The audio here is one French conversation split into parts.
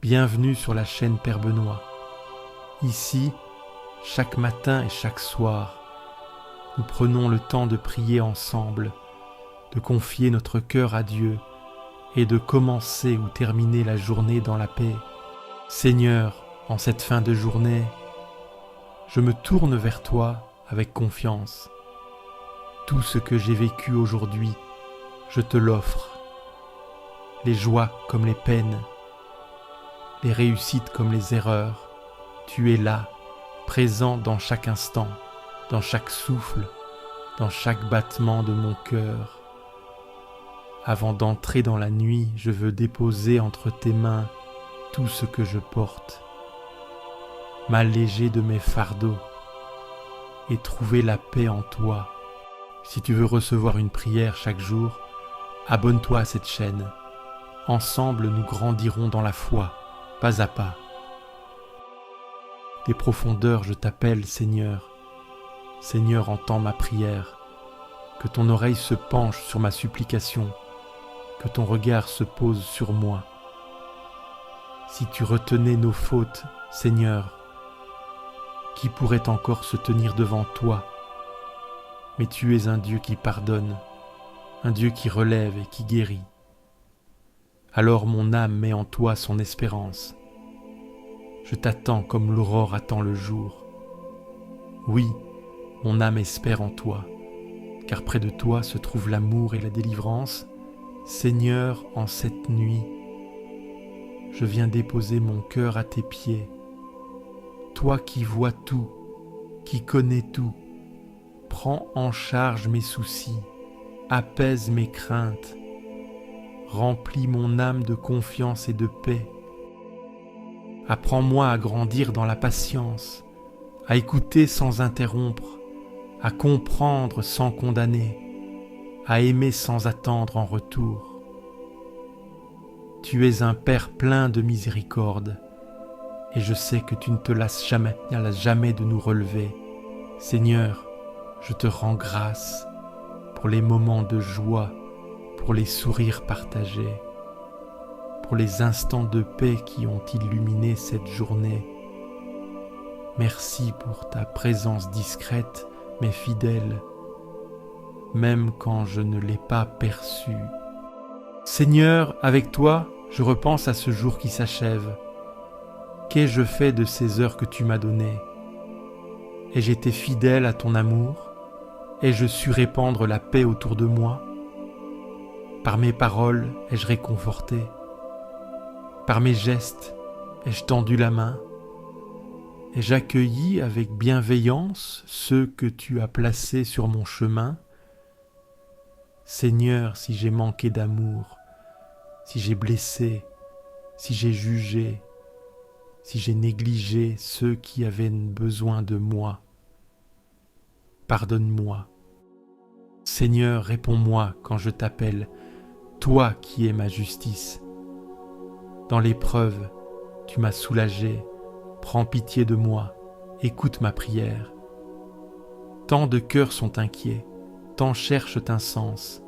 Bienvenue sur la chaîne Père Benoît. Ici, chaque matin et chaque soir, nous prenons le temps de prier ensemble, de confier notre cœur à Dieu et de commencer ou terminer la journée dans la paix. Seigneur, en cette fin de journée, je me tourne vers toi avec confiance. Tout ce que j'ai vécu aujourd'hui, je te l'offre. Les joies comme les peines, les réussites comme les erreurs, tu es là, présent dans chaque instant, dans chaque souffle, dans chaque battement de mon cœur. Avant d'entrer dans la nuit, je veux déposer entre tes mains tout ce que je porte, m'alléger de mes fardeaux et trouver la paix en toi. Si tu veux recevoir une prière chaque jour, abonne-toi à cette chaîne. Ensemble, nous grandirons dans la foi, pas à pas. Des profondeurs, je t'appelle, Seigneur. Seigneur, entends ma prière. Que ton oreille se penche sur ma supplication. Que ton regard se pose sur moi. Si tu retenais nos fautes, Seigneur, qui pourrait encore se tenir devant toi? Mais tu es un Dieu qui pardonne, un Dieu qui relève et qui guérit. Alors mon âme met en toi son espérance. Je t'attends comme l'aurore attend le jour. Oui, mon âme espère en toi, car près de toi se trouve l'amour et la délivrance. Seigneur, en cette nuit, je viens déposer mon cœur à tes pieds. Toi qui vois tout, qui connais tout, prends en charge mes soucis, apaise mes craintes, remplis mon âme de confiance et de paix. Apprends-moi à grandir dans la patience, à écouter sans interrompre, à comprendre sans condamner, à aimer sans attendre en retour. Tu es un Père plein de miséricorde, et je sais que tu ne te lasses jamais de nous relever. Seigneur, je te rends grâce pour les moments de joie, pour les sourires partagés, pour les instants de paix qui ont illuminé cette journée. Merci pour ta présence discrète mais fidèle, même quand je ne l'ai pas perçue. Seigneur, avec toi, je repense à ce jour qui s'achève. Qu'ai-je fait de ces heures que tu m'as données? Ai-je été fidèle à ton amour? Ai-je su répandre la paix autour de moi? Par mes paroles, ai-je réconforté? Par mes gestes, ai-je tendu la main? Ai-je accueilli avec bienveillance ceux que tu as placés sur mon chemin? Seigneur, si j'ai manqué d'amour, si j'ai blessé, si j'ai jugé, si j'ai négligé ceux qui avaient besoin de moi, pardonne-moi. Seigneur, réponds-moi quand je t'appelle, toi qui es ma justice. Dans l'épreuve, tu m'as soulagé, prends pitié de moi, écoute ma prière. Tant de cœurs sont inquiets, tant cherchent un sens,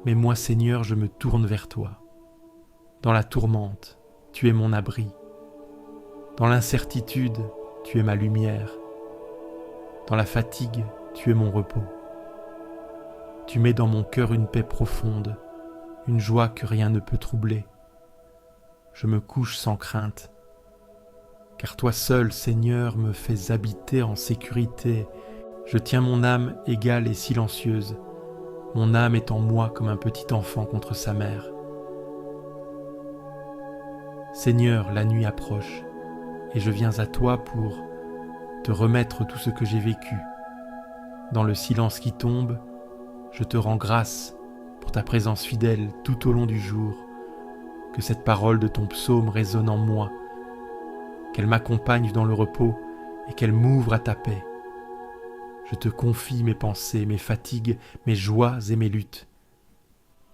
mais moi, Seigneur, je me tourne vers toi. Dans la tourmente, tu es mon abri. Dans l'incertitude, tu es ma lumière. Dans la fatigue, tu es mon repos. Tu mets dans mon cœur une paix profonde, une joie que rien ne peut troubler. Je me couche sans crainte, car toi seul, Seigneur, me fais habiter en sécurité. Je tiens mon âme égale et silencieuse. Mon âme est en moi comme un petit enfant contre sa mère. Seigneur, la nuit approche, et je viens à toi pour te remettre tout ce que j'ai vécu. Dans le silence qui tombe, je te rends grâce pour ta présence fidèle tout au long du jour. Que cette parole de ton psaume résonne en moi, qu'elle m'accompagne dans le repos et qu'elle m'ouvre à ta paix. Je te confie mes pensées, mes fatigues, mes joies et mes luttes.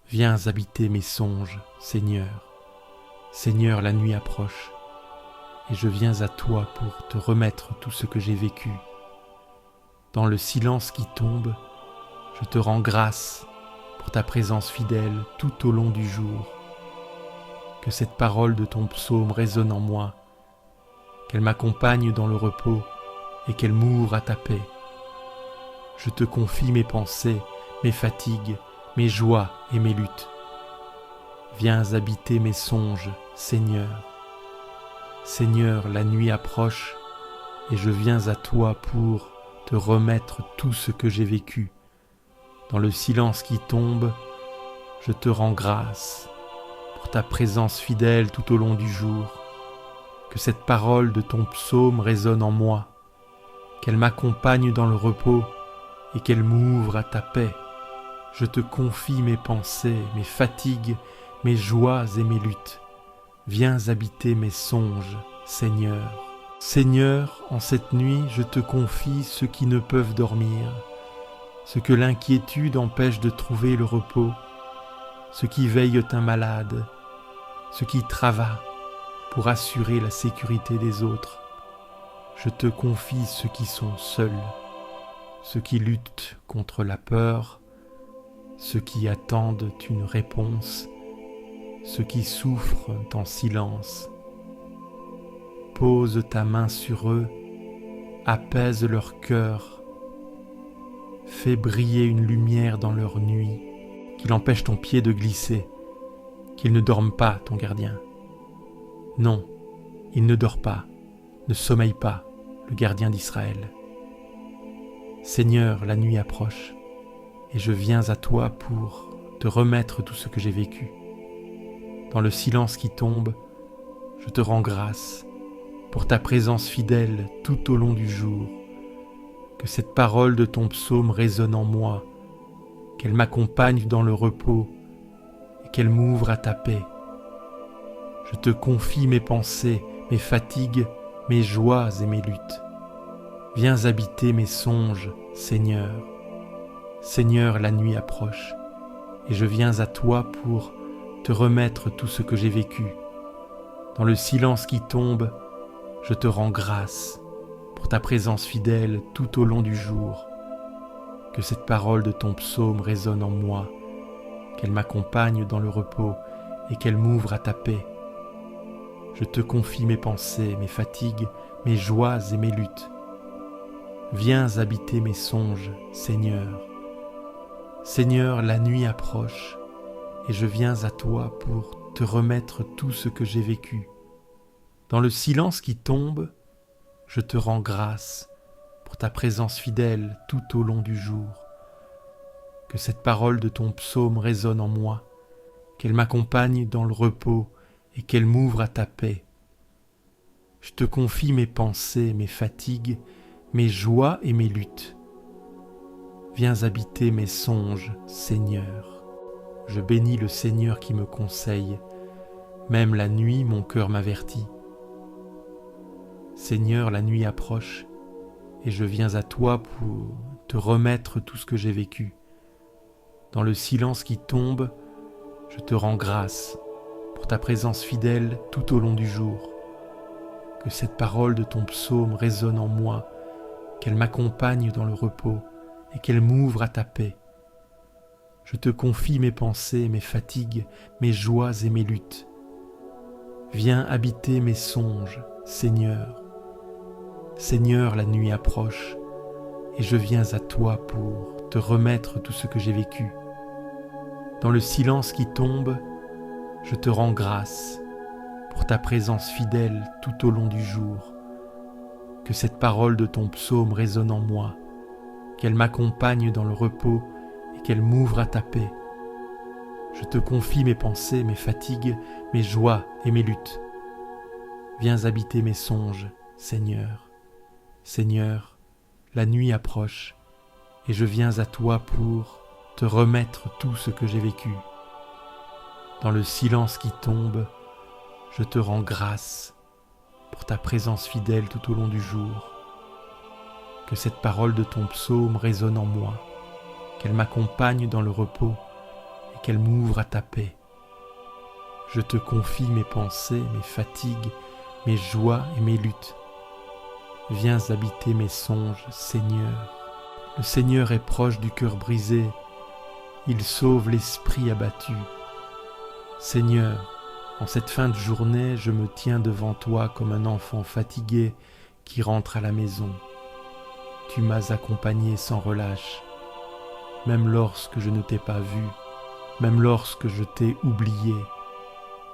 Viens habiter mes songes, Seigneur. Seigneur, la nuit approche, et je viens à toi pour te remettre tout ce que j'ai vécu. Dans le silence qui tombe, je te rends grâce pour ta présence fidèle tout au long du jour. que cette parole de ton psaume résonne en moi, qu'elle m'accompagne dans le repos et qu'elle m'ouvre à ta paix. Je te confie mes pensées, mes fatigues, mes joies et mes luttes. Viens habiter mes songes, Seigneur. Seigneur, la nuit approche et je viens à toi pour te remettre tout ce que j'ai vécu. Dans le silence qui tombe, je te rends grâce pour ta présence fidèle tout au long du jour. Que cette parole de ton psaume résonne en moi, qu'elle m'accompagne dans le repos et qu'elle m'ouvre à ta paix. Je te confie mes pensées, mes fatigues, mes joies et mes luttes. Viens habiter mes songes, Seigneur. Seigneur, en cette nuit, je te confie ceux qui ne peuvent dormir, ceux que l'inquiétude empêche de trouver le repos, ceux qui veillent un malade, ceux qui travaillent pour assurer la sécurité des autres. Je te confie ceux qui sont seuls, ceux qui luttent contre la peur, ceux qui attendent une réponse, ceux qui souffrent en silence. Pose ta main sur eux, apaise leur cœur, fais briller une lumière dans leur nuit, qu'il empêche ton pied de glisser, qu'il ne dorme pas, ton gardien. Non, il ne dort pas, ne sommeille pas, le gardien d'Israël. Seigneur, la nuit approche, et je viens à toi pour te remettre tout ce que j'ai vécu. Dans le silence qui tombe, je te rends grâce pour ta présence fidèle tout au long du jour. Que cette parole de ton psaume résonne en moi, qu'elle m'accompagne dans le repos et qu'elle m'ouvre à ta paix. Je te confie mes pensées, mes fatigues, mes joies et mes luttes. Viens habiter mes songes, Seigneur. Seigneur, la nuit approche, et je viens à toi pour te remettre tout ce que j'ai vécu. Dans le silence qui tombe, je te rends grâce pour ta présence fidèle tout au long du jour. Que cette parole de ton psaume résonne en moi, qu'elle m'accompagne dans le repos et qu'elle m'ouvre à ta paix. Je te confie mes pensées, mes fatigues, mes joies et mes luttes. Viens habiter mes songes, Seigneur. Seigneur, la nuit approche, et je viens à toi pour te remettre tout ce que j'ai vécu. Dans le silence qui tombe, je te rends grâce pour ta présence fidèle tout au long du jour. Que cette parole de ton psaume résonne en moi, qu'elle m'accompagne dans le repos et qu'elle m'ouvre à ta paix. Je te confie mes pensées, mes fatigues, mes joies et mes luttes. Viens habiter mes songes, Seigneur. Je bénis le Seigneur qui me conseille. Même la nuit, mon cœur m'avertit. Seigneur, la nuit approche, et je viens à toi pour te remettre tout ce que j'ai vécu. Dans le silence qui tombe, je te rends grâce pour ta présence fidèle tout au long du jour. Que cette parole de ton psaume résonne en moi, qu'elle m'accompagne dans le repos et qu'elle m'ouvre à ta paix. Je te confie mes pensées, mes fatigues, mes joies et mes luttes. Viens habiter mes songes, Seigneur. Seigneur, la nuit approche, et je viens à toi pour te remettre tout ce que j'ai vécu. Dans le silence qui tombe, je te rends grâce pour ta présence fidèle tout au long du jour. Que cette parole de ton psaume résonne en moi, qu'elle m'accompagne dans le repos et qu'elle m'ouvre à ta paix. Je te confie mes pensées, mes fatigues, mes joies et mes luttes. Viens habiter mes songes, Seigneur. Seigneur, la nuit approche, et je viens à toi pour te remettre tout ce que j'ai vécu. Dans le silence qui tombe, je te rends grâce pour ta présence fidèle tout au long du jour. Que cette parole de ton psaume résonne en moi, qu'elle m'accompagne dans le repos et qu'elle m'ouvre à ta paix. Je te confie mes pensées, mes fatigues, mes joies et mes luttes. Viens habiter mes songes, Seigneur. Le Seigneur est proche du cœur brisé, il sauve l'esprit abattu. Seigneur, En cette fin de journée, je me tiens devant toi comme un enfant fatigué qui rentre à la maison. Tu m'as accompagné sans relâche, même lorsque je ne t'ai pas vu, même lorsque je t'ai oublié.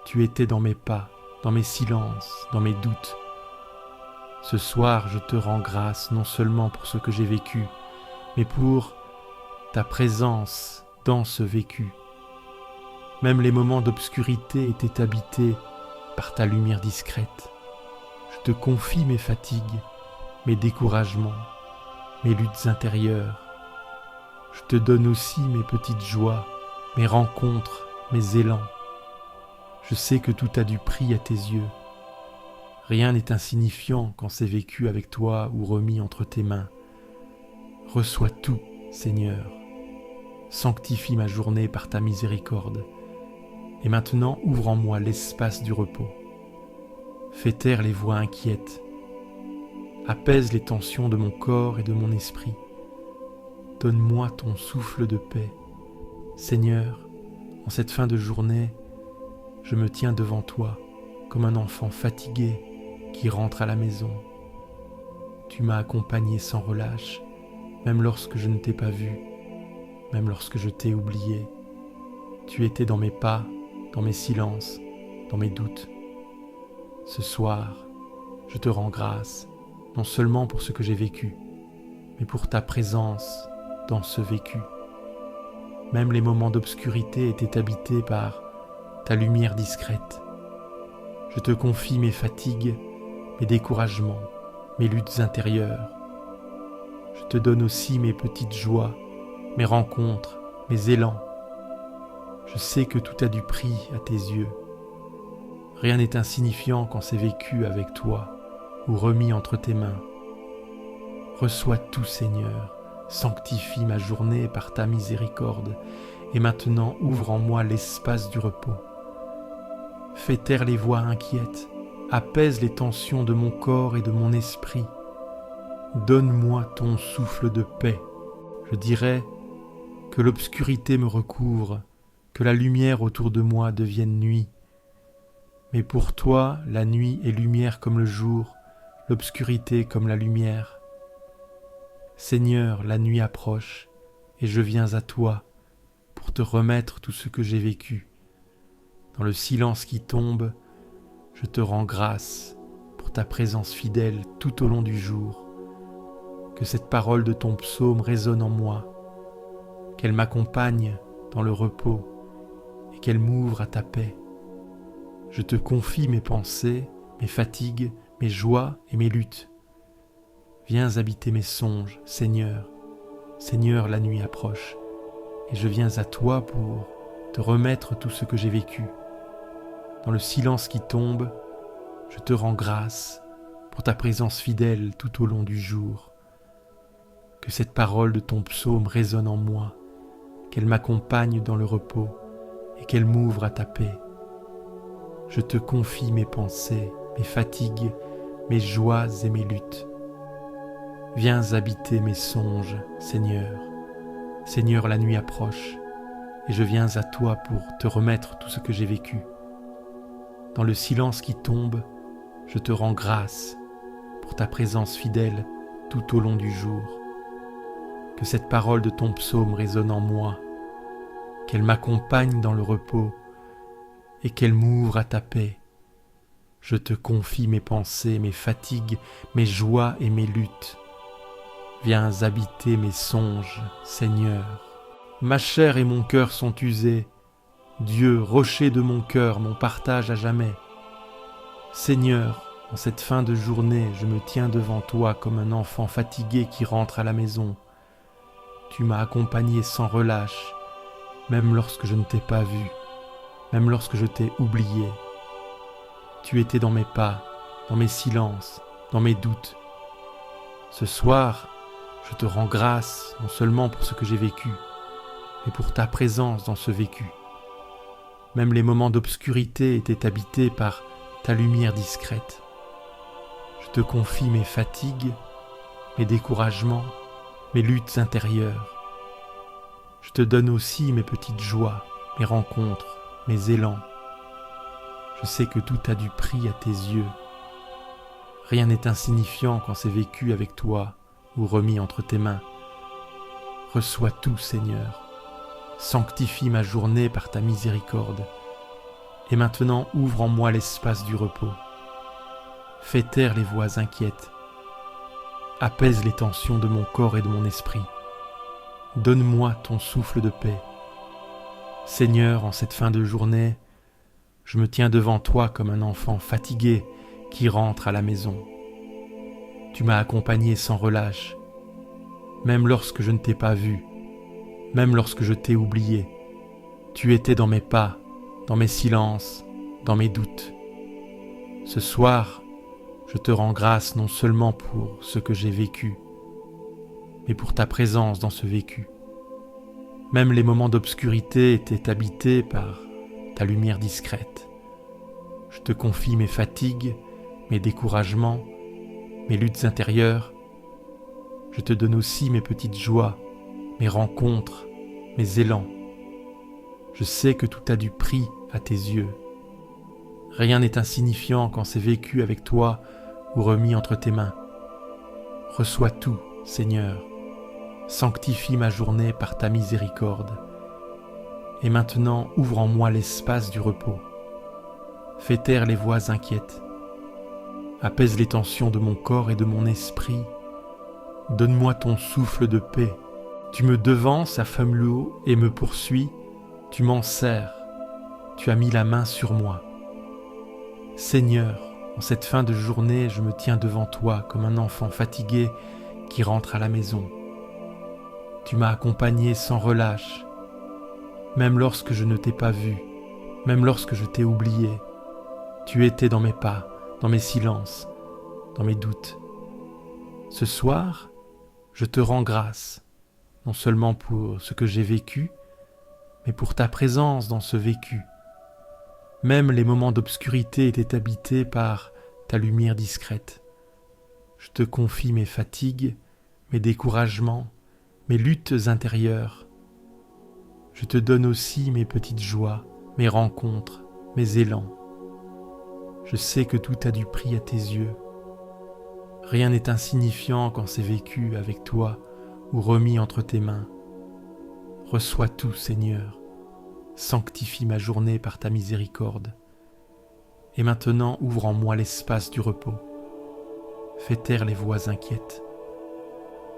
Tu étais dans mes pas, dans mes silences, dans mes doutes. Ce soir, je te rends grâce non seulement pour ce que j'ai vécu, mais pour ta présence dans ce vécu. Même les moments d'obscurité étaient habités par ta lumière discrète. Je te confie mes fatigues, mes découragements, mes luttes intérieures. Je te donne aussi mes petites joies, mes rencontres, mes élans. Je sais que tout a du prix à tes yeux. Rien n'est insignifiant quand c'est vécu avec toi ou remis entre tes mains. Reçois tout, Seigneur. Sanctifie ma journée par ta miséricorde. Et maintenant, ouvre en moi l'espace du repos. Fais taire les voix inquiètes. Apaise les tensions de mon corps et de mon esprit. Donne-moi ton souffle de paix. Seigneur, en cette fin de journée, je me tiens devant toi comme un enfant fatigué qui rentre à la maison. Tu m'as accompagné sans relâche, même lorsque je ne t'ai pas vu, même lorsque je t'ai oublié. Tu étais dans mes pas, dans mes silences, dans mes doutes. Ce soir, je te rends grâce, non seulement pour ce que j'ai vécu, mais pour ta présence dans ce vécu. Même les moments d'obscurité étaient habités par ta lumière discrète. Je te confie mes fatigues, mes découragements, mes luttes intérieures. Je te donne aussi mes petites joies, mes rencontres, mes élans. Je sais que tout a du prix à tes yeux. Rien n'est insignifiant quand c'est vécu avec toi ou remis entre tes mains. Reçois tout, Seigneur. Sanctifie ma journée par ta miséricorde. Et maintenant, ouvre en moi l'espace du repos. Fais taire les voix inquiètes. Apaise les tensions de mon corps et de mon esprit. Donne-moi ton souffle de paix. Je dirais que l'obscurité me recouvre, que la lumière autour de moi devienne nuit. Mais pour toi, la nuit est lumière comme le jour, l'obscurité comme la lumière. Seigneur, la nuit approche, et je viens à toi pour te remettre tout ce que j'ai vécu. Dans le silence qui tombe, je te rends grâce pour ta présence fidèle tout au long du jour. Que cette parole de ton psaume résonne en moi, qu'elle m'accompagne dans le repos et qu'elle m'ouvre à ta paix. Je te confie mes pensées, mes fatigues, mes joies et mes luttes. Viens habiter mes songes, Seigneur. Seigneur, la nuit approche, et je viens à toi pour te remettre tout ce que j'ai vécu. Dans le silence qui tombe, je te rends grâce pour ta présence fidèle tout au long du jour. Que cette parole de ton psaume résonne en moi, qu'elle m'accompagne dans le repos et qu'elle m'ouvre à ta paix. Je te confie mes pensées, mes fatigues, mes joies et mes luttes. Viens habiter mes songes, Seigneur. Seigneur, la nuit approche, et je viens à toi pour te remettre tout ce que j'ai vécu. Dans le silence qui tombe, je te rends grâce pour ta présence fidèle tout au long du jour. Que cette parole de ton psaume résonne en moi, qu'elle m'accompagne dans le repos et qu'elle m'ouvre à ta paix. Je te confie mes pensées, mes fatigues, mes joies et mes luttes. Viens habiter mes songes, Seigneur. Ma chair et mon cœur sont usés. Dieu, rocher de mon cœur, mon partage à jamais. Seigneur, en cette fin de journée, je me tiens devant toi comme un enfant fatigué qui rentre à la maison. Tu m'as accompagné sans relâche, même lorsque je ne t'ai pas vu, même lorsque je t'ai oublié. Tu étais dans mes pas, dans mes silences, dans mes doutes. Ce soir, je te rends grâce non seulement pour ce que j'ai vécu, mais pour ta présence dans ce vécu. Même les moments d'obscurité étaient habités par ta lumière discrète. Je te confie mes fatigues, mes découragements, mes luttes intérieures. Je te donne aussi mes petites joies, mes rencontres, mes élans. Je sais que tout a du prix à tes yeux. Rien n'est insignifiant quand c'est vécu avec toi ou remis entre tes mains. Reçois tout, Seigneur. Sanctifie ma journée par ta miséricorde. Et maintenant, ouvre en moi l'espace du repos. Fais taire les voix inquiètes. Apaise les tensions de mon corps et de mon esprit. Donne-moi ton souffle de paix. Seigneur, en cette fin de journée, je me tiens devant toi comme un enfant fatigué qui rentre à la maison. Tu m'as accompagné sans relâche, même lorsque je ne t'ai pas vu, même lorsque je t'ai oublié. Tu étais dans mes pas, dans mes silences, dans mes doutes. Ce soir, je te rends grâce non seulement pour ce que j'ai vécu, mais pour ta présence dans ce vécu. Même les moments d'obscurité étaient habités par ta lumière discrète. Je te confie mes fatigues, mes découragements, mes luttes intérieures. Je te donne aussi mes petites joies, mes rencontres, mes élans. Je sais que tout a du prix à tes yeux. Rien n'est insignifiant quand c'est vécu avec toi ou remis entre tes mains. Reçois tout, Seigneur. Sanctifie ma journée par ta miséricorde. Et maintenant, ouvre en moi l'espace du repos. Fais taire les voix inquiètes. Apaise les tensions de mon corps et de mon esprit. Donne-moi ton souffle de paix. Tu me devances à flamme et me poursuis. Tu m'en serres. Tu as mis la main sur moi. Seigneur, en cette fin de journée, je me tiens devant toi comme un enfant fatigué qui rentre à la maison. Tu m'as accompagné sans relâche, même lorsque je ne t'ai pas vu, même lorsque je t'ai oublié. Tu étais dans mes pas, dans mes silences, dans mes doutes. Ce soir, je te rends grâce, non seulement pour ce que j'ai vécu, mais pour ta présence dans ce vécu. Même les moments d'obscurité étaient habités par ta lumière discrète. Je te confie mes fatigues, mes découragements, mes luttes intérieures. Je te donne aussi mes petites joies, mes rencontres, mes élans. Je sais que tout a du prix à tes yeux. Rien n'est insignifiant quand c'est vécu avec toi ou remis entre tes mains. Reçois tout, Seigneur. Sanctifie ma journée par ta miséricorde. Et maintenant, ouvre en moi l'espace du repos. Fais taire les voix inquiètes.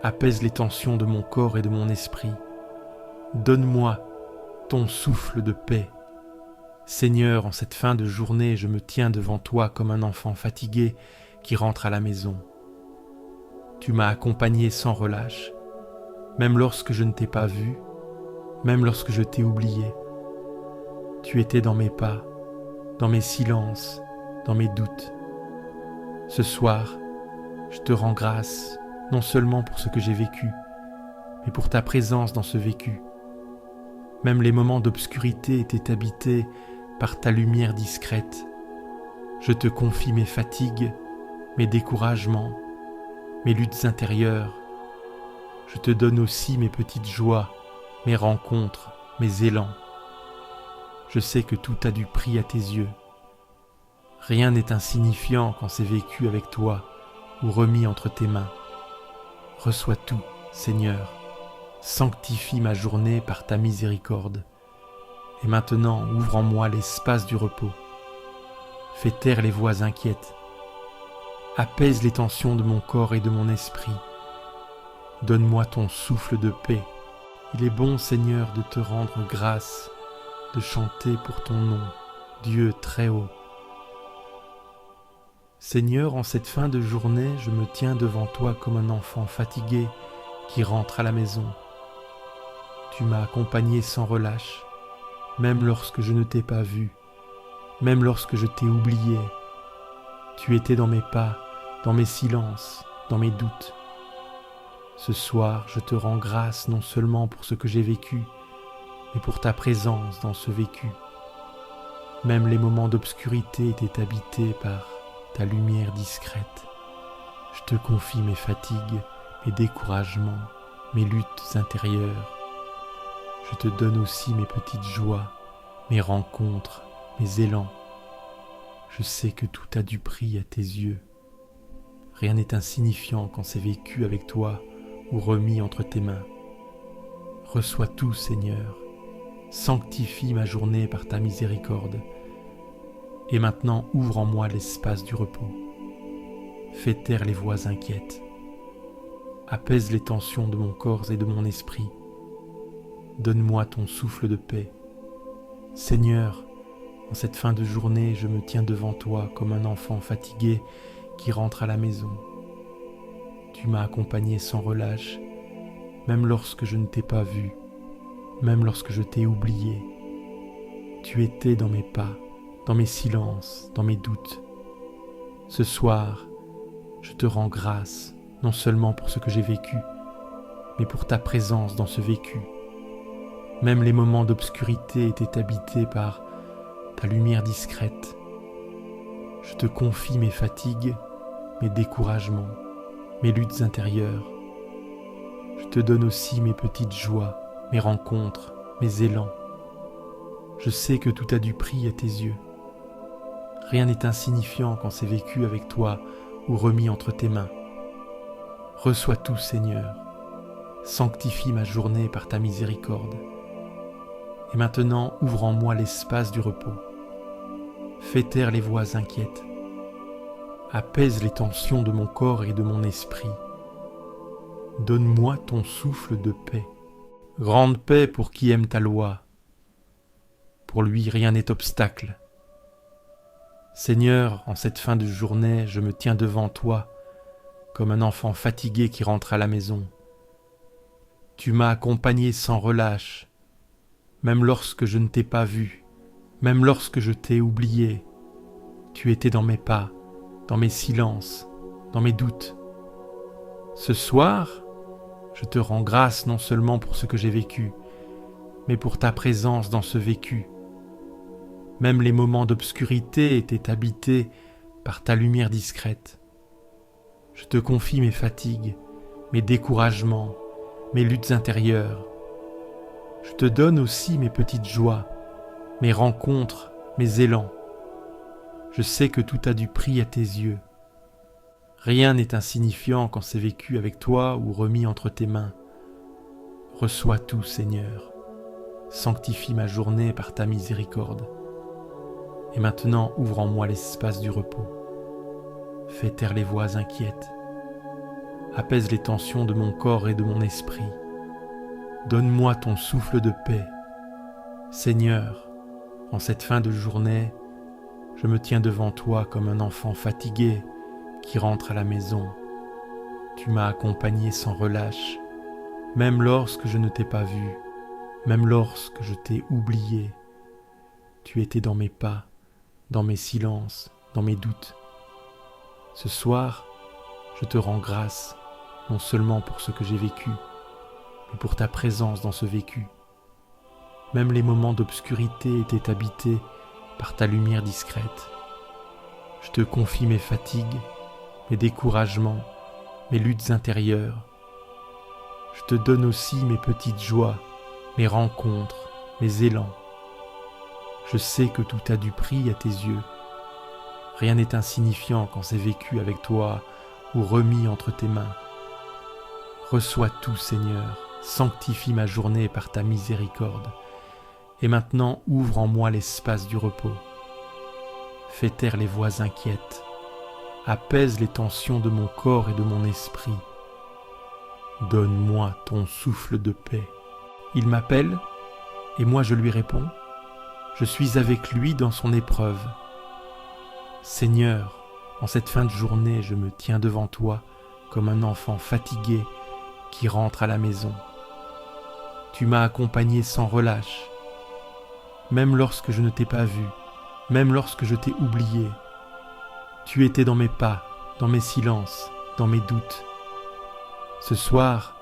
Apaise les tensions de mon corps et de mon esprit. Donne-moi ton souffle de paix. Seigneur, en cette fin de journée, je me tiens devant toi comme un enfant fatigué qui rentre à la maison. Tu m'as accompagné sans relâche, même lorsque je ne t'ai pas vu, même lorsque je t'ai oublié. Tu étais dans mes pas, dans mes silences, dans mes doutes. Ce soir, je te rends grâce, non seulement pour ce que j'ai vécu, mais pour ta présence dans ce vécu. Même les moments d'obscurité étaient habités par ta lumière discrète. Je te confie mes fatigues, mes découragements, mes luttes intérieures. Je te donne aussi mes petites joies, mes rencontres, mes élans. Je sais que tout a du prix à tes yeux. Rien n'est insignifiant quand c'est vécu avec toi ou remis entre tes mains. Reçois tout, Seigneur. Sanctifie ma journée par ta miséricorde. Et maintenant, ouvre en moi l'espace du repos. Fais taire les voix inquiètes. Apaise les tensions de mon corps et de mon esprit. Donne-moi ton souffle de paix. Il est bon, Seigneur, de te rendre grâce, de chanter pour ton nom, Dieu très haut. Seigneur, en cette fin de journée, je me tiens devant toi comme un enfant fatigué qui rentre à la maison. Tu m'as accompagné sans relâche, même lorsque je ne t'ai pas vu, même lorsque je t'ai oublié. Tu étais dans mes pas, dans mes silences, dans mes doutes. Ce soir, je te rends grâce non seulement pour ce que j'ai vécu, mais pour ta présence dans ce vécu. Même les moments d'obscurité étaient habités par ta lumière discrète. Je te confie mes fatigues, mes découragements, mes luttes intérieures. Je te donne aussi mes petites joies, mes rencontres, mes élans. Je sais que tout a du prix à tes yeux. Rien n'est insignifiant quand c'est vécu avec toi ou remis entre tes mains. Reçois tout, Seigneur. Sanctifie ma journée par ta miséricorde. Et maintenant, ouvre en moi l'espace du repos. Fais taire les voix inquiètes. Apaise les tensions de mon corps et de mon esprit. Donne-moi ton souffle de paix. Seigneur, en cette fin de journée, je me tiens devant toi comme un enfant fatigué qui rentre à la maison. Tu m'as accompagné sans relâche, même lorsque je ne t'ai pas vu, même lorsque je t'ai oublié. Tu étais dans mes pas, dans mes silences, dans mes doutes. Ce soir, je te rends grâce, non seulement pour ce que j'ai vécu, mais pour ta présence dans ce vécu. Même les moments d'obscurité étaient habités par ta lumière discrète. Je te confie mes fatigues, mes découragements, mes luttes intérieures. Je te donne aussi mes petites joies, mes rencontres, mes élans. Je sais que tout a du prix à tes yeux. Rien n'est insignifiant quand c'est vécu avec toi ou remis entre tes mains. Reçois tout, Seigneur. Sanctifie ma journée par ta miséricorde. Et maintenant, ouvre en moi l'espace du repos. Fais taire les voix inquiètes. Apaise les tensions de mon corps et de mon esprit. Donne-moi ton souffle de paix. Grande paix pour qui aime ta loi. Pour lui, rien n'est obstacle. Seigneur, en cette fin de journée, je me tiens devant toi, comme un enfant fatigué qui rentre à la maison. Tu m'as accompagné sans relâche, même lorsque je ne t'ai pas vu, même lorsque je t'ai oublié. Tu étais dans mes pas, dans mes silences, dans mes doutes. Ce soir, je te rends grâce non seulement pour ce que j'ai vécu, mais pour ta présence dans ce vécu. Même les moments d'obscurité étaient habités par ta lumière discrète. Je te confie mes fatigues, mes découragements, mes luttes intérieures. Je te donne aussi mes petites joies, mes rencontres, mes élans. Je sais que tout a du prix à tes yeux. Rien n'est insignifiant quand c'est vécu avec toi ou remis entre tes mains. Reçois tout, Seigneur. Sanctifie ma journée par ta miséricorde. Et maintenant, ouvre en moi l'espace du repos. Fais taire les voix inquiètes. Apaise les tensions de mon corps et de mon esprit. Donne-moi ton souffle de paix. Seigneur, en cette fin de journée, je me tiens devant toi comme un enfant fatigué qui rentre à la maison. Tu m'as accompagné sans relâche, même lorsque je ne t'ai pas vu, même lorsque je t'ai oublié. Tu étais dans mes pas, dans mes silences, dans mes doutes. Ce soir, je te rends grâce, non seulement pour ce que j'ai vécu, mais pour ta présence dans ce vécu. Même les moments d'obscurité étaient habités par ta lumière discrète. Je te confie mes fatigues, mes découragements, mes luttes intérieures. Je te donne aussi mes petites joies, mes rencontres, mes élans. Je sais que tout a du prix à tes yeux. Rien n'est insignifiant quand c'est vécu avec toi ou remis entre tes mains. Reçois tout, Seigneur. Sanctifie ma journée par ta miséricorde. Et maintenant, ouvre en moi l'espace du repos. Fais taire les voix inquiètes. Apaise les tensions de mon corps et de mon esprit. Donne-moi ton souffle de paix. Il m'appelle, et moi je lui réponds. Je suis avec lui dans son épreuve. Seigneur, en cette fin de journée, je me tiens devant toi comme un enfant fatigué qui rentre à la maison. Tu m'as accompagné sans relâche, même lorsque je ne t'ai pas vu, même lorsque je t'ai oublié. Tu étais dans mes pas, dans mes silences, dans mes doutes. Ce soir,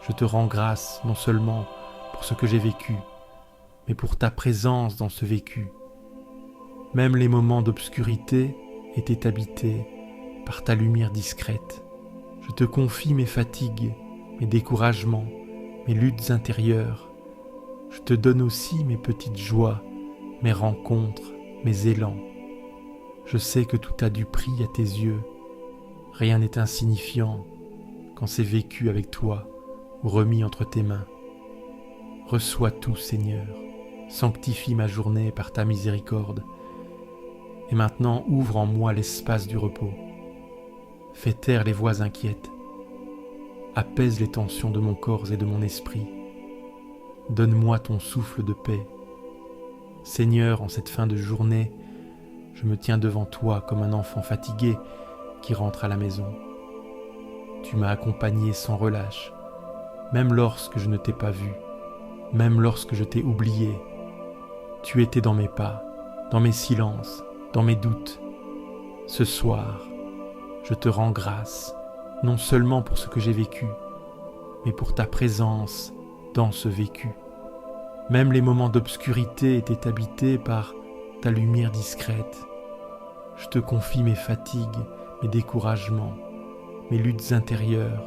je te rends grâce non seulement pour ce que j'ai vécu, mais pour ta présence dans ce vécu. Même les moments d'obscurité étaient habités par ta lumière discrète. Je te confie mes fatigues, mes découragements, mes luttes intérieures. Je te donne aussi mes petites joies, mes rencontres, mes élans. Je sais que tout a du prix à tes yeux. Rien n'est insignifiant quand c'est vécu avec toi ou remis entre tes mains. Reçois tout, Seigneur. Sanctifie ma journée par ta miséricorde. Et maintenant, ouvre en moi l'espace du repos. Fais taire les voix inquiètes. Apaise les tensions de mon corps et de mon esprit. Donne-moi ton souffle de paix. Seigneur, en cette fin de journée, je me tiens devant toi comme un enfant fatigué qui rentre à la maison. Tu m'as accompagné sans relâche, même lorsque je ne t'ai pas vu, même lorsque je t'ai oublié. Tu étais dans mes pas, dans mes silences, dans mes doutes. Ce soir, je te rends grâce, non seulement pour ce que j'ai vécu, mais pour ta présence dans ce vécu. Même les moments d'obscurité étaient habités par ta lumière discrète. Je te confie mes fatigues, mes découragements, mes luttes intérieures.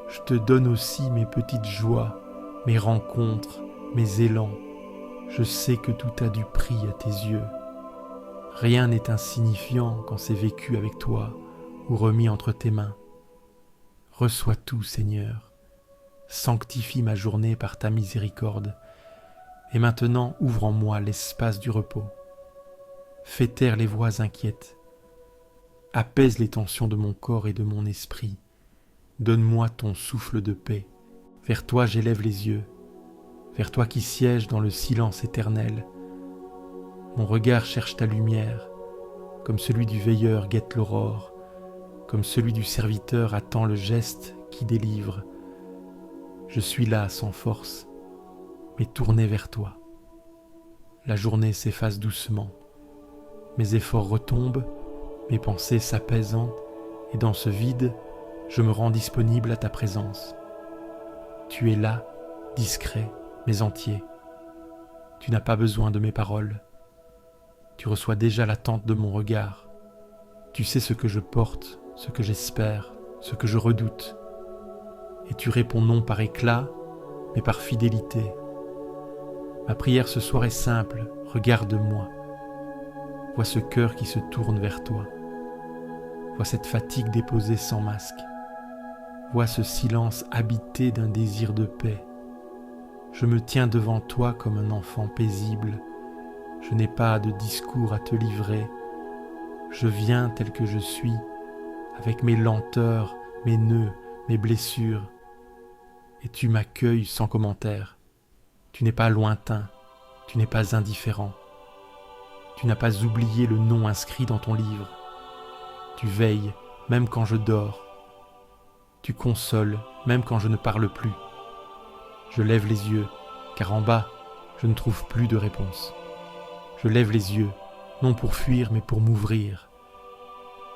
Je te donne aussi mes petites joies, mes rencontres, mes élans. Je sais que tout a du prix à tes yeux. Rien n'est insignifiant quand c'est vécu avec toi ou remis entre tes mains. Reçois tout, Seigneur. Sanctifie ma journée par ta miséricorde. Et maintenant, ouvre en moi l'espace du repos. Fais taire les voix inquiètes. Apaise les tensions de mon corps et de mon esprit. Donne-moi ton souffle de paix. Vers toi j'élève les yeux, vers toi qui sièges dans le silence éternel. Mon regard cherche ta lumière, comme celui du veilleur guette l'aurore, comme celui du serviteur attend le geste qui délivre. Je suis là sans force, mais tourné vers toi. La journée s'efface doucement, mes efforts retombent, mes pensées s'apaisent, et dans ce vide, je me rends disponible à ta présence. Tu es là, discret, mais entier. Tu n'as pas besoin de mes paroles. Tu reçois déjà l'attente de mon regard. Tu sais ce que je porte, ce que j'espère, ce que je redoute. Et tu réponds non par éclat, mais par fidélité. Ma prière ce soir est simple, regarde-moi. Vois ce cœur qui se tourne vers toi. Vois cette fatigue déposée sans masque. Vois ce silence habité d'un désir de paix. Je me tiens devant toi comme un enfant paisible. Je n'ai pas de discours à te livrer. Je viens tel que je suis, avec mes lenteurs, mes nœuds, mes blessures. Et tu m'accueilles sans commentaire. Tu n'es pas lointain, tu n'es pas indifférent. Tu n'as pas oublié le nom inscrit dans ton livre. Tu veilles, même quand je dors. Tu consoles, même quand je ne parle plus. Je lève les yeux, car en bas, je ne trouve plus de réponse. Je lève les yeux, non pour fuir, mais pour m'ouvrir,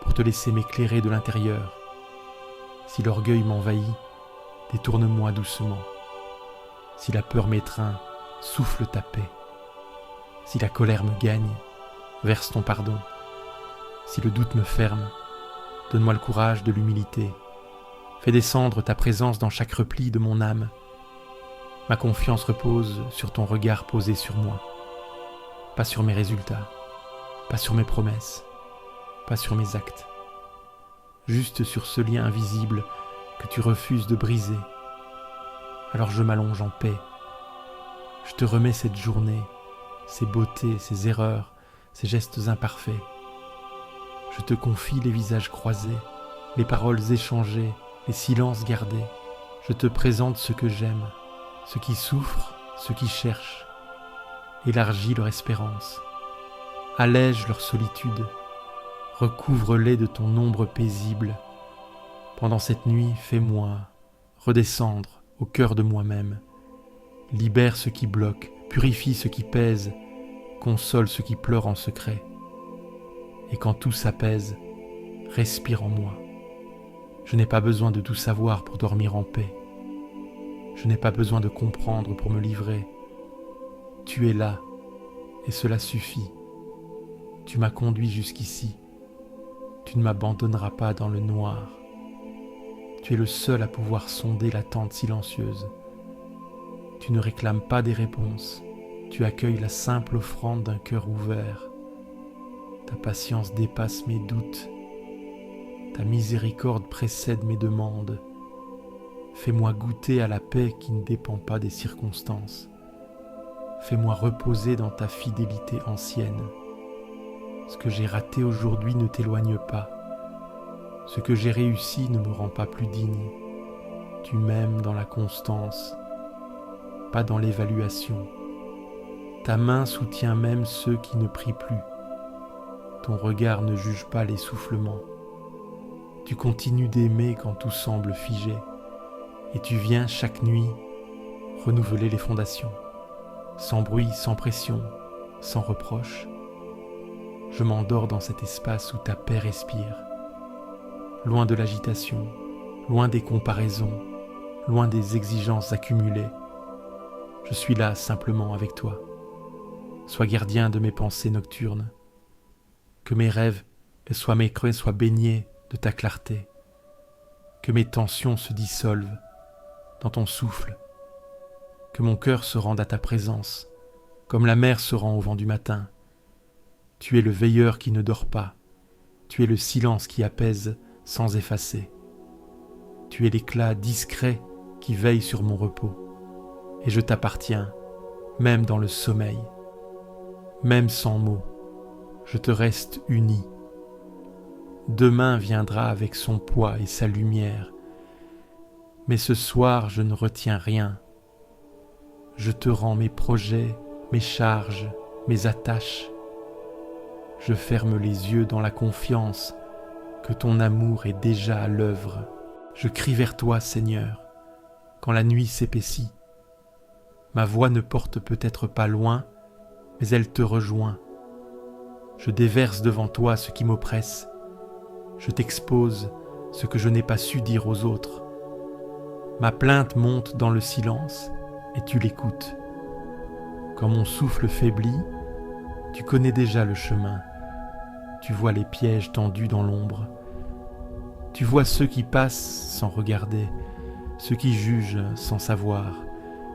pour te laisser m'éclairer de l'intérieur. Si l'orgueil m'envahit, détourne-moi doucement. Si la peur m'étreint, souffle ta paix. Si la colère me gagne, verse ton pardon. Si le doute me ferme, donne-moi le courage de l'humilité. Fais descendre ta présence dans chaque repli de mon âme. Ma confiance repose sur ton regard posé sur moi. Pas sur mes résultats, pas sur mes promesses, pas sur mes actes. Juste sur ce lien invisible que tu refuses de briser. Alors je m'allonge en paix. Je te remets cette journée, ses beautés, ses erreurs, ses gestes imparfaits. Je te confie les visages croisés, les paroles échangées, les silences gardés. Je te présente ce que j'aime, ceux qui souffrent, ceux qui cherchent. Élargis leur espérance, allège leur solitude, recouvre-les de ton ombre paisible. Pendant cette nuit, fais-moi redescendre au cœur de moi-même. Libère ce qui bloque, purifie ce qui pèse, console ceux qui pleurent en secret. Et quand tout s'apaise, respire en moi. Je n'ai pas besoin de tout savoir pour dormir en paix. Je n'ai pas besoin de comprendre pour me livrer. Tu es là, et cela suffit. Tu m'as conduit jusqu'ici. Tu ne m'abandonneras pas dans le noir. Tu es le seul à pouvoir sonder l'attente silencieuse. Tu ne réclames pas des réponses. Tu accueilles la simple offrande d'un cœur ouvert. Ta patience dépasse mes doutes. Ta miséricorde précède mes demandes. Fais-moi goûter à la paix qui ne dépend pas des circonstances. Fais-moi reposer dans ta fidélité ancienne. Ce que j'ai raté aujourd'hui ne t'éloigne pas. Ce que j'ai réussi ne me rend pas plus digne. Tu m'aimes dans la constance, pas dans l'évaluation. Ta main soutient même ceux qui ne prient plus. Ton regard ne juge pas l'essoufflement. Tu continues d'aimer quand tout semble figé. Et tu viens chaque nuit renouveler les fondations, sans bruit, sans pression, sans reproche. Je m'endors dans cet espace où ta paix respire, loin de l'agitation, loin des comparaisons, loin des exigences accumulées. Je suis là simplement avec toi. Sois gardien de mes pensées nocturnes, que mes rêves soient baignés de ta clarté, que mes tensions se dissolvent dans ton souffle, que mon cœur se rende à ta présence, comme la mer se rend au vent du matin. Tu es le veilleur qui ne dort pas, tu es le silence qui apaise sans effacer. Tu es l'éclat discret qui veille sur mon repos, et je t'appartiens, même dans le sommeil, même sans mots, je te reste uni. Demain viendra avec son poids et sa lumière, mais ce soir je ne retiens rien. Je te rends mes projets, mes charges, mes attaches. Je ferme les yeux dans la confiance que ton amour est déjà à l'œuvre. Je crie vers toi, Seigneur, quand la nuit s'épaissit. Ma voix ne porte peut-être pas loin, mais elle te rejoint. Je déverse devant toi ce qui m'oppresse. Je t'expose ce que je n'ai pas su dire aux autres. Ma plainte monte dans le silence et tu l'écoutes. Quand mon souffle faiblit, tu connais déjà le chemin. Tu vois les pièges tendus dans l'ombre. Tu vois ceux qui passent sans regarder, ceux qui jugent sans savoir,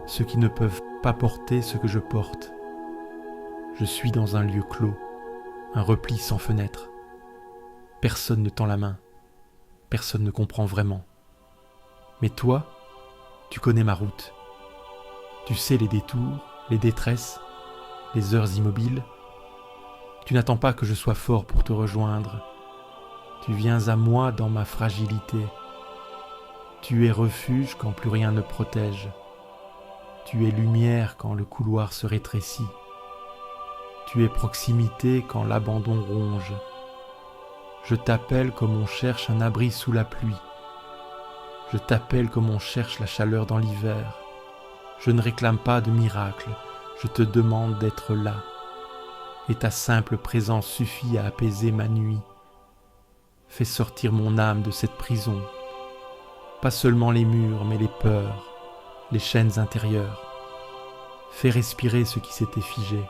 ceux qui ne peuvent pas porter ce que je porte. Je suis dans un lieu clos, un repli sans fenêtre. Personne ne tend la main, personne ne comprend vraiment. Mais toi, tu connais ma route. Tu sais les détours, les détresses, les heures immobiles. Tu n'attends pas que je sois fort pour te rejoindre. Tu viens à moi dans ma fragilité. Tu es refuge quand plus rien ne protège. Tu es lumière quand le couloir se rétrécit. Tu es proximité quand l'abandon ronge. Je t'appelle comme on cherche un abri sous la pluie. Je t'appelle comme on cherche la chaleur dans l'hiver. Je ne réclame pas de miracle, je te demande d'être là. Et ta simple présence suffit à apaiser ma nuit. Fais sortir mon âme de cette prison. Pas seulement les murs, mais les peurs, les chaînes intérieures. Fais respirer ce qui s'était figé.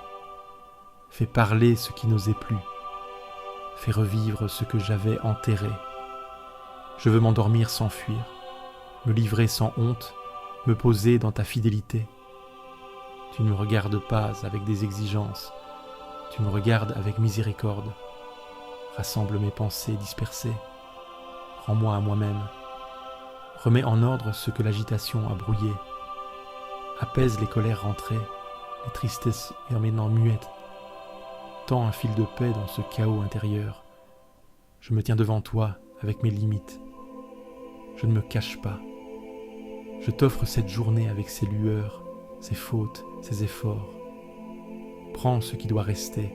Fais parler ce qui n'osait plus. Fais revivre ce que j'avais enterré. Je veux m'endormir sans fuir, me livrer sans honte, me poser dans ta fidélité. Tu ne me regardes pas avec des exigences, tu me regardes avec miséricorde. Rassemble mes pensées dispersées, rends-moi à moi-même. Remets en ordre ce que l'agitation a brouillé. Apaise les colères rentrées, les tristesses maintenant muettes. Tends un fil de paix dans ce chaos intérieur. Je me tiens devant toi avec mes limites. Je ne me cache pas. Je t'offre cette journée avec ses lueurs, ses fautes, ses efforts. Prends ce qui doit rester.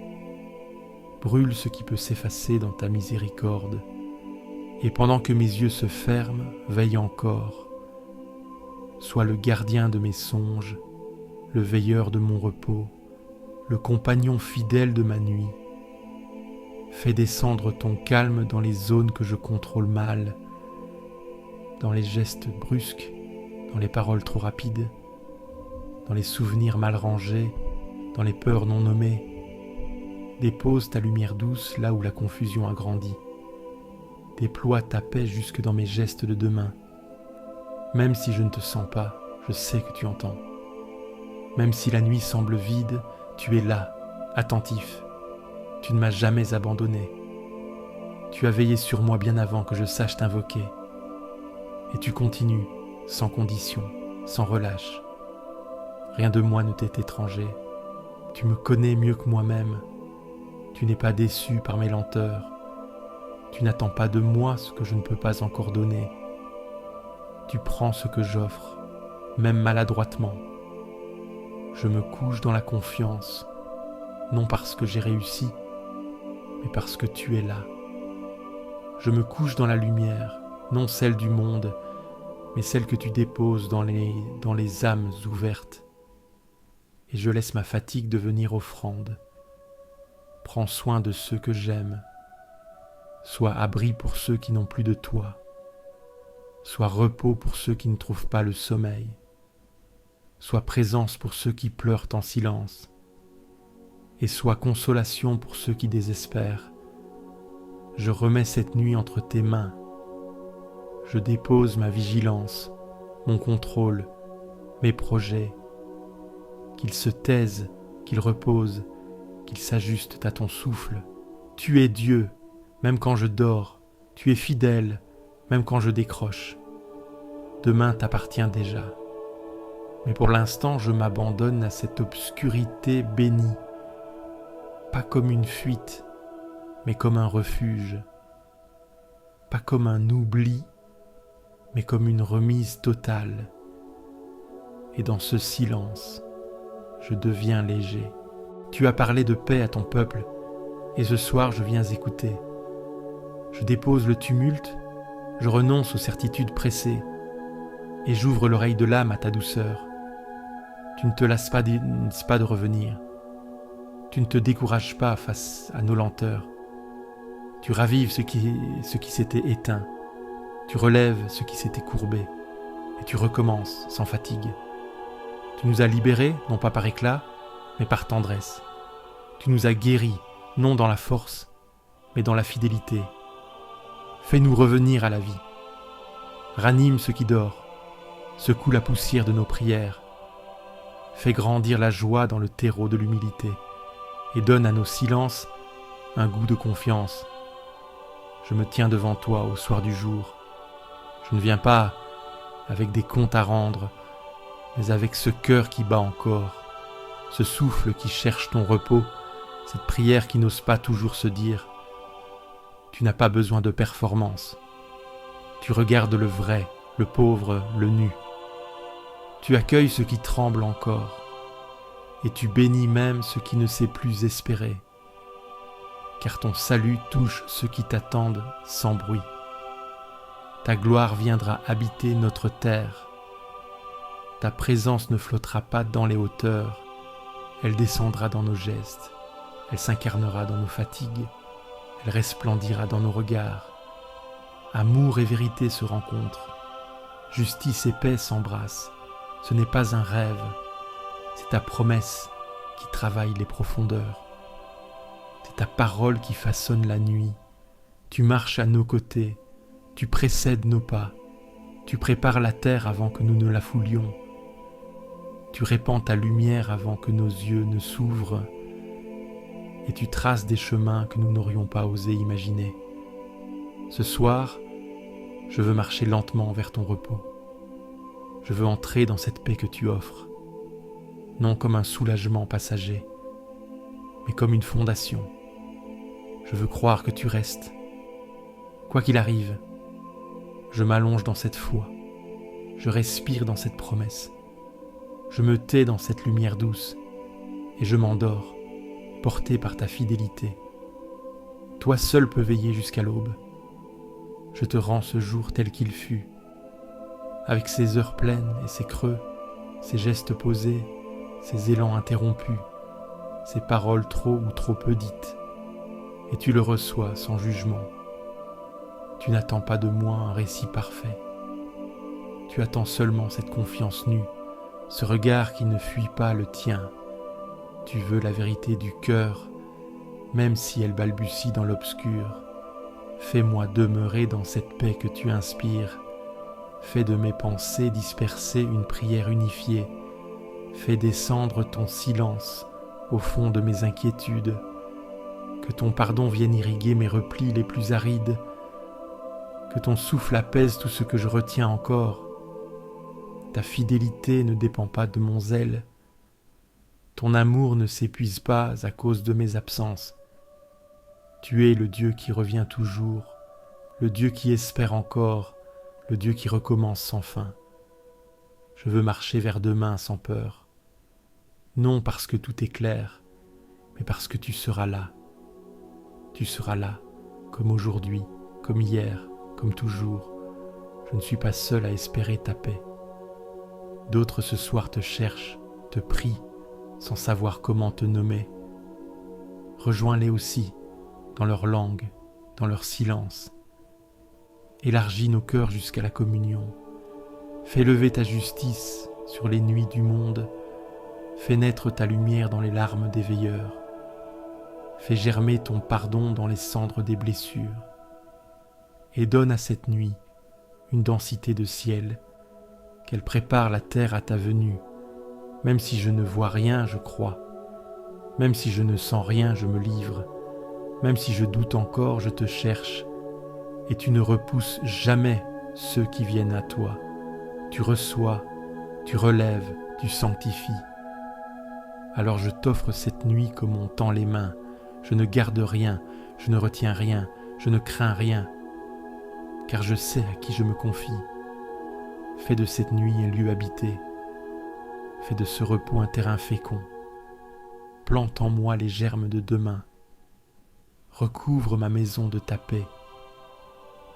Brûle ce qui peut s'effacer dans ta miséricorde. Et pendant que mes yeux se ferment, veille encore. Sois le gardien de mes songes, le veilleur de mon repos, le compagnon fidèle de ma nuit. Fais descendre ton calme dans les zones que je contrôle mal, dans les gestes brusques, dans les paroles trop rapides, dans les souvenirs mal rangés, dans les peurs non nommées. Dépose ta lumière douce là où la confusion a grandi. Déploie ta paix jusque dans mes gestes de demain. Même si je ne te sens pas, je sais que tu entends. Même si la nuit semble vide, tu es là, attentif. Tu ne m'as jamais abandonné. Tu as veillé sur moi bien avant que je sache t'invoquer. Et tu continues, sans condition, sans relâche. Rien de moi ne t'est étranger. Tu me connais mieux que moi-même. Tu n'es pas déçu par mes lenteurs. Tu n'attends pas de moi ce que je ne peux pas encore donner. Tu prends ce que j'offre, même maladroitement. Je me couche dans la confiance, non parce que j'ai réussi, mais parce que tu es là. Je me couche dans la lumière, non celle du monde, mais celle que tu déposes dans les âmes ouvertes. Et je laisse ma fatigue devenir offrande. Prends soin de ceux que j'aime. Sois abri pour ceux qui n'ont plus de toi. Sois repos pour ceux qui ne trouvent pas le sommeil. Sois présence pour ceux qui pleurent en silence. Et sois consolation pour ceux qui désespèrent. Je remets cette nuit entre tes mains. Je dépose ma vigilance, mon contrôle, mes projets. Qu'ils se taisent, qu'ils reposent, qu'ils s'ajustent à ton souffle. Tu es Dieu, même quand je dors. Tu es fidèle, même quand je décroche. Demain t'appartient déjà. Mais pour l'instant, je m'abandonne à cette obscurité bénie. Pas comme une fuite, mais comme un refuge. Pas comme un oubli, mais comme une remise totale. Et dans ce silence, je deviens léger. Tu as parlé de paix à ton peuple, et ce soir je viens écouter. Je dépose le tumulte, je renonce aux certitudes pressées, et j'ouvre l'oreille de l'âme à ta douceur. Tu ne te lasses pas de revenir. Tu ne te décourages pas face à nos lenteurs. Tu ravives ce qui s'était éteint. Tu relèves ce qui s'était courbé. Et tu recommences sans fatigue. Tu nous as libérés, non pas par éclat, mais par tendresse. Tu nous as guéris, non dans la force, mais dans la fidélité. Fais-nous revenir à la vie. Ranime ce qui dort. Secoue la poussière de nos prières. Fais grandir la joie dans le terreau de l'humilité et donne à nos silences un goût de confiance. Je me tiens devant toi au soir du jour. Je ne viens pas avec des comptes à rendre, mais avec ce cœur qui bat encore, ce souffle qui cherche ton repos, cette prière qui n'ose pas toujours se dire. Tu n'as pas besoin de performance. Tu regardes le vrai, le pauvre, le nu. Tu accueilles ce qui tremble encore, et tu bénis même ce qui ne sait plus espérer, car ton salut touche ceux qui t'attendent sans bruit. Ta gloire viendra habiter notre terre. Ta présence ne flottera pas dans les hauteurs, elle descendra dans nos gestes, elle s'incarnera dans nos fatigues, elle resplendira dans nos regards. Amour et vérité se rencontrent, justice et paix s'embrassent. Ce n'est pas un rêve, c'est ta promesse qui travaille les profondeurs. C'est ta parole qui façonne la nuit. Tu marches à nos côtés, tu précèdes nos pas, tu prépares la terre avant que nous ne la foulions. Tu répands ta lumière avant que nos yeux ne s'ouvrent, et tu traces des chemins que nous n'aurions pas osé imaginer. Ce soir, je veux marcher lentement vers ton repos. Je veux entrer dans cette paix que tu offres, non comme un soulagement passager, mais comme une fondation. Je veux croire que tu restes. Quoi qu'il arrive, je m'allonge dans cette foi, je respire dans cette promesse, je me tais dans cette lumière douce, et je m'endors, porté par ta fidélité. Toi seul peux veiller jusqu'à l'aube. Je te rends ce jour tel qu'il fut, avec ses heures pleines et ses creux, ses gestes posés, ses élans interrompus, ses paroles trop ou trop peu dites, et tu le reçois sans jugement. Tu n'attends pas de moi un récit parfait. Tu attends seulement cette confiance nue, ce regard qui ne fuit pas le tien. Tu veux la vérité du cœur, même si elle balbutie dans l'obscur. Fais-moi demeurer dans cette paix que tu inspires. Fais de mes pensées dispersées une prière unifiée. Fais descendre ton silence au fond de mes inquiétudes. Que ton pardon vienne irriguer mes replis les plus arides, que ton souffle apaise tout ce que je retiens encore. Ta fidélité ne dépend pas de mon zèle. Ton amour ne s'épuise pas à cause de mes absences. Tu es le Dieu qui revient toujours, le Dieu qui espère encore, le Dieu qui recommence sans fin. Je veux marcher vers demain sans peur, non parce que tout est clair, mais parce que tu seras là. Tu seras là, comme aujourd'hui, comme hier, comme toujours. Je ne suis pas seul à espérer ta paix. D'autres ce soir te cherchent, te prient, sans savoir comment te nommer. Rejoins-les aussi, dans leur langue, dans leur silence. Élargis nos cœurs jusqu'à la communion. Fais lever ta justice sur les nuits du monde. Fais naître ta lumière dans les larmes des veilleurs. Fais germer ton pardon dans les cendres des blessures. Et donne à cette nuit une densité de ciel, qu'elle prépare la terre à ta venue. Même si je ne vois rien, je crois. Même si je ne sens rien, je me livre. Même si je doute encore, je te cherche. Et tu ne repousses jamais ceux qui viennent à toi. Tu reçois, tu relèves, tu sanctifies. Alors je t'offre cette nuit comme on tend les mains. Je ne garde rien, je ne retiens rien, je ne crains rien, car je sais à qui je me confie. Fais de cette nuit un lieu habité. Fais de ce repos un terrain fécond. Plante en moi les germes de demain. Recouvre ma maison de ta paix.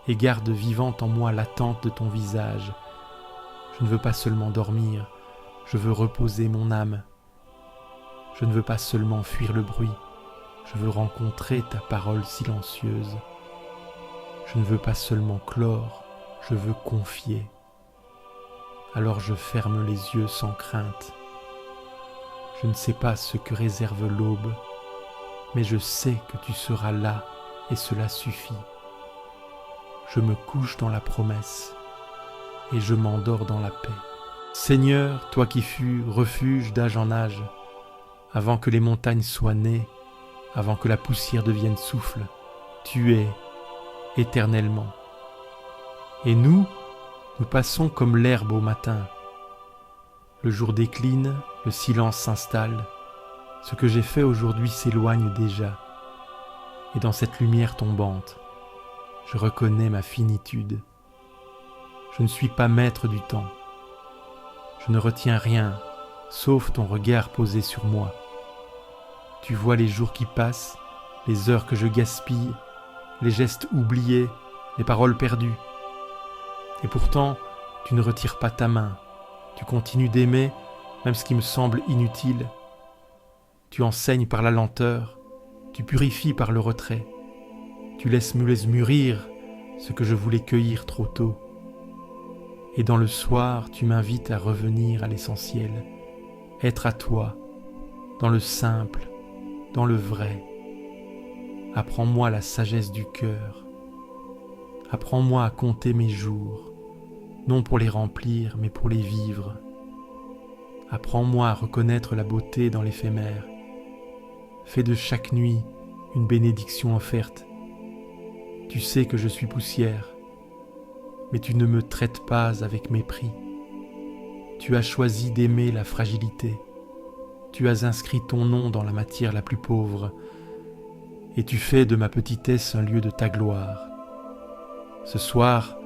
Et garde vivante en moi l'attente de ton visage. Je ne veux pas seulement dormir, je veux reposer mon âme. Je ne veux pas seulement fuir le bruit, je veux rencontrer ta parole silencieuse. Je ne veux pas seulement clore, je veux confier. Alors je ferme les yeux sans crainte. Je ne sais pas ce que réserve l'aube, mais je sais que tu seras là et cela suffit. Je me couche dans la promesse et je m'endors dans la paix. Seigneur, toi qui fus refuge d'âge en âge, avant que les montagnes soient nées, avant que la poussière devienne souffle, tu es éternellement. Et nous passons comme l'herbe au matin. Le jour décline, le silence s'installe. Ce que j'ai fait aujourd'hui s'éloigne déjà. Et dans cette lumière tombante, je reconnais ma finitude. Je ne suis pas maître du temps. Je ne retiens rien, sauf ton regard posé sur moi. Tu vois les jours qui passent, les heures que je gaspille, les gestes oubliés, les paroles perdues. Et pourtant, tu ne retires pas ta main. Tu continues d'aimer, même ce qui me semble inutile. Tu enseignes par la lenteur, tu purifies par le retrait. Tu laisses mûrir ce que je voulais cueillir trop tôt. Et dans le soir, tu m'invites à revenir à l'essentiel, être à toi, dans le simple, dans le vrai. Apprends-moi la sagesse du cœur. Apprends-moi à compter mes jours, non pour les remplir, mais pour les vivre. Apprends-moi à reconnaître la beauté dans l'éphémère. Fais de chaque nuit une bénédiction offerte. Tu sais que je suis poussière, mais tu ne me traites pas avec mépris. Tu as choisi d'aimer la fragilité. Tu as inscrit ton nom dans la matière la plus pauvre, et tu fais de ma petitesse un lieu de ta gloire. Ce soir,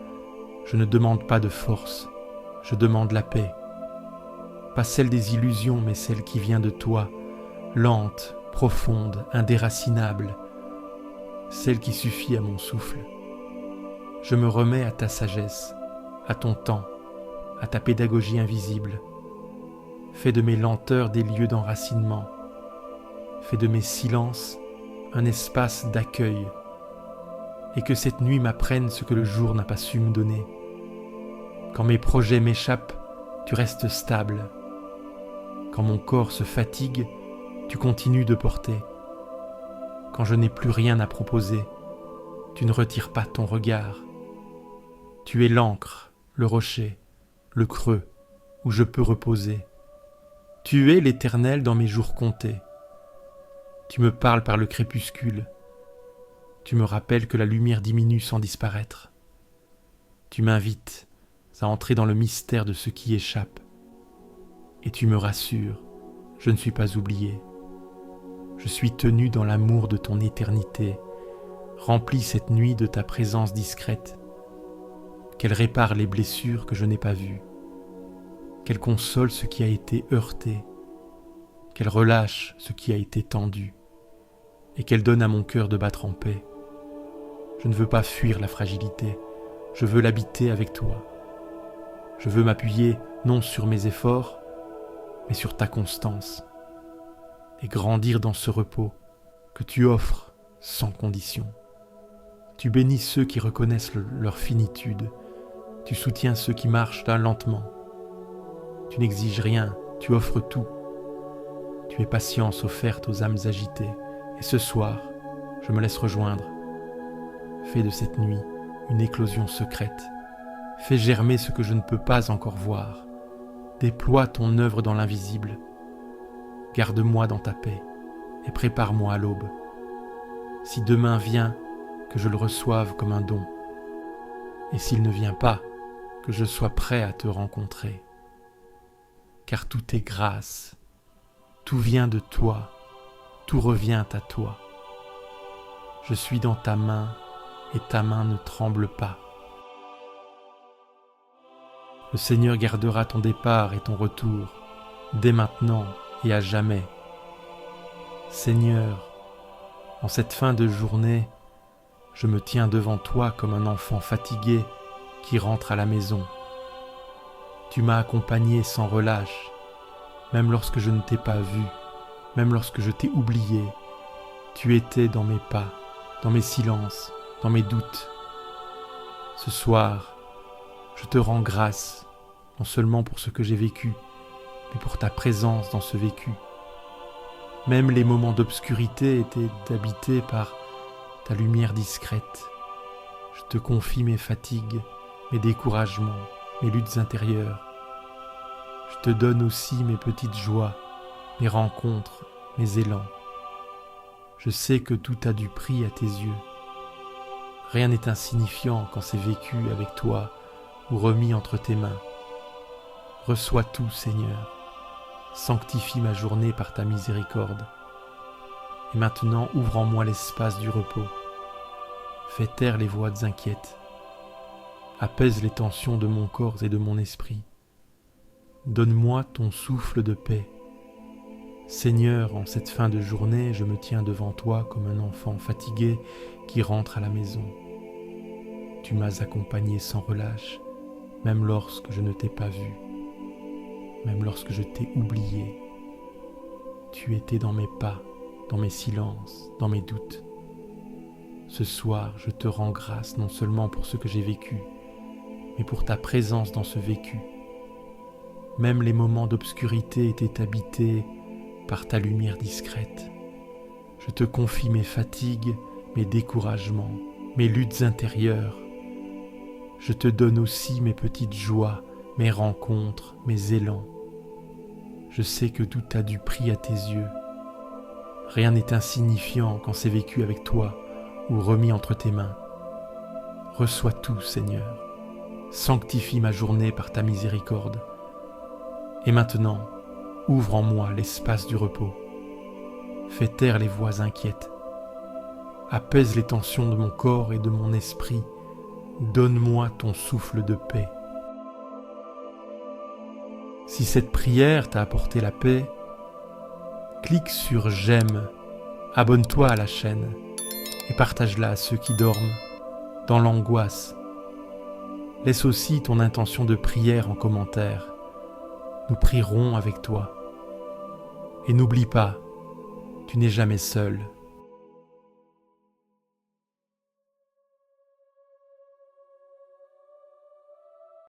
je ne demande pas de force, je demande la paix. Pas celle des illusions, mais celle qui vient de toi, lente, profonde, indéracinable, celle qui suffit à mon souffle. Je me remets à ta sagesse, à ton temps, à ta pédagogie invisible. Fais de mes lenteurs des lieux d'enracinement. Fais de mes silences un espace d'accueil. Et que cette nuit m'apprenne ce que le jour n'a pas su me donner. Quand mes projets m'échappent, tu restes stable. Quand mon corps se fatigue, tu continues de porter. Quand je n'ai plus rien à proposer, tu ne retires pas ton regard. Tu es l'encre, le rocher, le creux, où je peux reposer. Tu es l'Éternel dans mes jours comptés. Tu me parles par le crépuscule. Tu me rappelles que la lumière diminue sans disparaître. Tu m'invites à entrer dans le mystère de ce qui échappe. Et tu me rassures, je ne suis pas oublié. Je suis tenu dans l'amour de ton éternité. Remplis cette nuit de ta présence discrète. Qu'elle répare les blessures que je n'ai pas vues. Qu'elle console ce qui a été heurté. Qu'elle relâche ce qui a été tendu. Et qu'elle donne à mon cœur de battre en paix. Je ne veux pas fuir la fragilité, je veux l'habiter avec toi. Je veux m'appuyer non sur mes efforts, mais sur ta constance, et grandir dans ce repos que tu offres sans condition. Tu bénis ceux qui reconnaissent leur finitude, tu soutiens ceux qui marchent là lentement. Tu n'exiges rien, tu offres tout. Tu es patience offerte aux âmes agitées, et ce soir, je me laisse rejoindre. Fais de cette nuit une éclosion secrète. Fais germer ce que je ne peux pas encore voir. Déploie ton œuvre dans l'invisible. Garde-moi dans ta paix et prépare-moi à l'aube. Si demain vient, que je le reçoive comme un don. Et s'il ne vient pas, que je sois prêt à te rencontrer. Car tout est grâce. Tout vient de toi. Tout revient à toi. Je suis dans ta main et ta main ne tremble pas. Le Seigneur gardera ton départ et ton retour, dès maintenant et à jamais. Seigneur, en cette fin de journée, je me tiens devant toi comme un enfant fatigué qui rentre à la maison. Tu m'as accompagné sans relâche, même lorsque je ne t'ai pas vu, même lorsque je t'ai oublié. Tu étais dans mes pas, dans mes silences, dans mes doutes. Ce soir, je te rends grâce, non seulement pour ce que j'ai vécu, mais pour ta présence dans ce vécu. Même les moments d'obscurité étaient habités par ta lumière discrète. Je te confie mes fatigues, mes découragements, mes luttes intérieures. Je te donne aussi mes petites joies, mes rencontres, mes élans. Je sais que tout a du prix à tes yeux. Rien n'est insignifiant quand c'est vécu avec toi ou remis entre tes mains. Reçois tout, Seigneur. Sanctifie ma journée par ta miséricorde. Et maintenant, ouvre en moi l'espace du repos. Fais taire les voix inquiètes. Apaise les tensions de mon corps et de mon esprit. Donne-moi ton souffle de paix. Seigneur, en cette fin de journée, je me tiens devant toi comme un enfant fatigué qui rentre à la maison. Tu m'as accompagné sans relâche, même lorsque je ne t'ai pas vu, même lorsque je t'ai oublié. Tu étais dans mes pas, dans mes silences, dans mes doutes. Ce soir, je te rends grâce non seulement pour ce que j'ai vécu, mais pour ta présence dans ce vécu. Même les moments d'obscurité étaient habités par ta lumière discrète. Je te confie mes fatigues, mes découragements, mes luttes intérieures. Je te donne aussi mes petites joies, mes rencontres, mes élans. Je sais que tout a du prix à tes yeux. Rien n'est insignifiant quand c'est vécu avec toi ou remis entre tes mains. Reçois tout, Seigneur. Sanctifie ma journée par ta miséricorde. Et maintenant, ouvre en moi l'espace du repos. Fais taire les voix inquiètes. Apaise les tensions de mon corps et de mon esprit. Donne-moi ton souffle de paix. Si cette prière t'a apporté la paix, clique sur j'aime, abonne-toi à la chaîne et partage-la à ceux qui dorment dans l'angoisse. Laisse aussi ton intention de prière en commentaire. Nous prierons avec toi. Et n'oublie pas, tu n'es jamais seul.